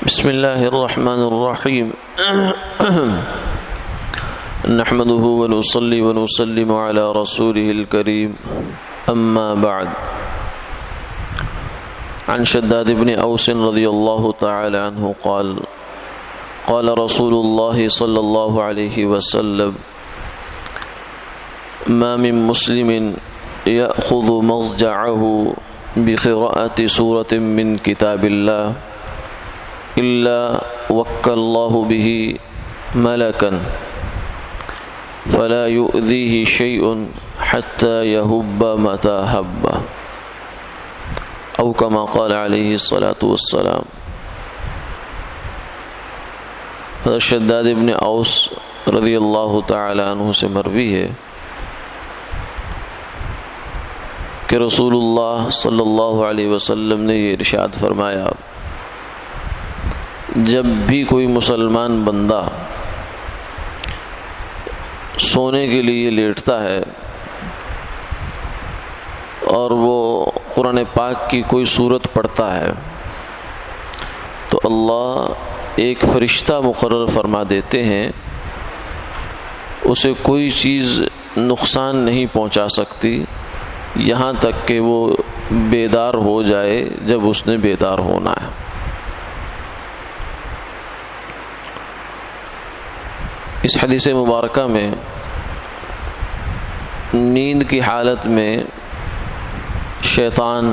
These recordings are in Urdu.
بسم الله الرحمن الرحيم نحمده ونصلي ونسلم على رسوله الكريم أما بعد عن شداد بن أوس رضي الله تعالى عنه قال قال رسول الله صلى الله عليه وسلم ما من مسلم يأخذ مضجعه بقراءة سورة من كتاب الله إلا وكل الله به ملكا فلا يؤذيه شيء حتى يهب متى هب أو كما قال عليه الصلاة والسلام۔ حضرت شداد ابن اوس رضی اللہ تعالی عنہ سے مروی ہے کہ رسول اللہ صلی اللہ علیہ وسلم نے یہ ارشاد فرمایا، جب بھی کوئی مسلمان بندہ سونے کے لیے لیٹتا ہے اور وہ قرآن پاک کی کوئی سورت پڑھتا ہے تو اللہ ایک فرشتہ مقرر فرما دیتے ہیں، اسے کوئی چیز نقصان نہیں پہنچا سکتی یہاں تک کہ وہ بیدار ہو جائے جب اس نے بیدار ہونا ہے۔ اس حدیث مبارکہ میں نیند کی حالت میں شیطان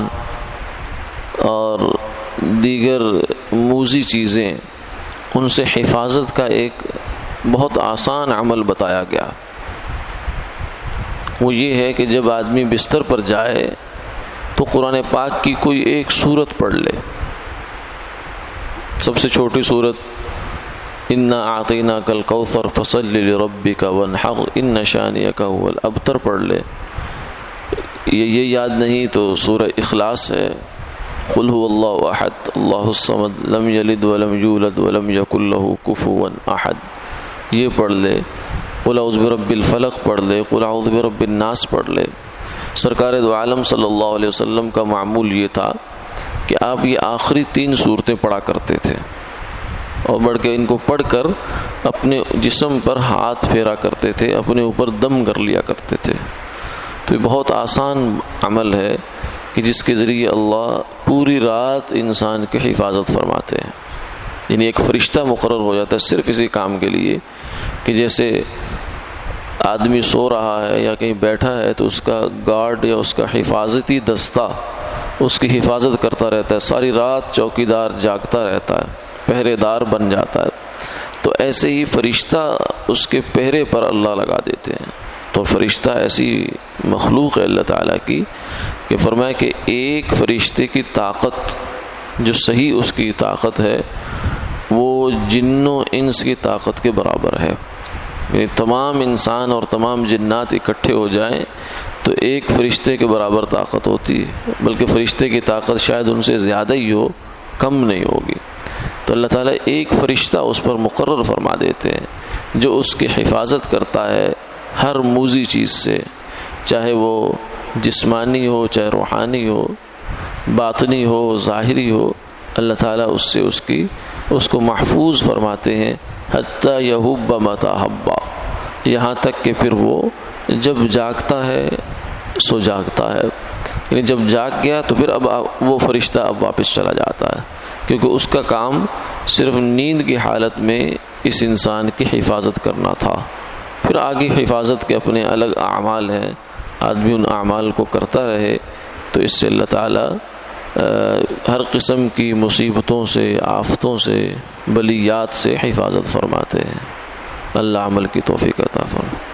اور دیگر موذی چیزیں ان سے حفاظت کا ایک بہت آسان عمل بتایا گیا۔ وہ یہ ہے کہ جب آدمی بستر پر جائے تو قرآن پاک کی کوئی ایک سورت پڑھ لے، سب سے چھوٹی سورت اِنَّا أَعْطَيْنَاكَ الْكَوْثَرَ فَصَلِّ لِرَبِّكَ وَانْحَرْ إِنَّ شَانِئَكَ هُوَ الْأَبْتَرَ پڑھ لے۔ یہ یاد نہیں تو سورہ اخلاص ہے، قُلْ هُوَ اللَّهُ أَحَدٌ اللَّهُ الصَّمَدُ لَمْ يَلِدْ وَلَمْ يُولَدْ وَلَمْ يَكُنْ لَهُ كُفُوًا أَحَدٌ یہ پڑھ لے۔ قُلْ أَعُوذُ بِرَبِّ الْفَلَقِ پڑھ لے، قُلْ أَعُوذُ بِرَبِّ النَّاسِ پڑھ لے۔ سرکار دو عالم صلی اللہ علیہ وسلم کا معمول یہ تھا کہ آپ یہ آخری 3 سورتیں پڑھا کرتے تھے اور بڑھ کے ان کو پڑھ کر اپنے جسم پر ہاتھ پھیرا کرتے تھے، اپنے اوپر دم کر لیا کرتے تھے۔ تو یہ بہت آسان عمل ہے کہ جس کے ذریعے اللہ پوری رات انسان کی حفاظت فرماتے ہیں، یعنی ایک فرشتہ مقرر ہو جاتا ہے صرف اسی کام کے لیے کہ جیسے آدمی سو رہا ہے یا کہیں بیٹھا ہے تو اس کا گارڈ یا اس کا حفاظتی دستہ اس کی حفاظت کرتا رہتا ہے، ساری رات چوکیدار جاگتا رہتا ہے، پہرے دار بن جاتا ہے۔ تو ایسے ہی فرشتہ اس کے پہرے پر اللہ لگا دیتے ہیں۔ تو فرشتہ ایسی مخلوق ہے اللہ تعالیٰ کی کہ فرمایا کہ ایک فرشتے کی طاقت جو صحیح اس کی طاقت ہے وہ جن و انس کی طاقت کے برابر ہے، یعنی تمام انسان اور تمام جنات اکٹھے ہو جائیں تو ایک فرشتے کے برابر طاقت ہوتی ہے، بلکہ فرشتے کی طاقت شاید ان سے زیادہ ہی ہو، کم نہیں ہوگی۔ تو اللہ تعالیٰ ایک فرشتہ اس پر مقرر فرما دیتے ہیں جو اس کی حفاظت کرتا ہے ہر موذی چیز سے، چاہے وہ جسمانی ہو، چاہے روحانی ہو، باطنی ہو، ظاہری ہو، اللہ تعالیٰ اس سے اس کو محفوظ فرماتے ہیں حتیٰ یہب متی ہب، یہاں تک کہ پھر وہ جب جاگتا ہے سو جاگتا ہے، یعنی جب جاگ گیا تو پھر اب وہ فرشتہ اب واپس چلا جاتا ہے، کیونکہ اس کا کام صرف نیند کی حالت میں اس انسان کی حفاظت کرنا تھا۔ پھر آگے حفاظت کے اپنے الگ اعمال ہیں، آدمی ان اعمال کو کرتا رہے تو اس سے اللہ تعالیٰ ہر قسم کی مصیبتوں سے، آفتوں سے، بلیات سے حفاظت فرماتے ہیں۔ اللہ عمل کی توفیق عطا فرمائے۔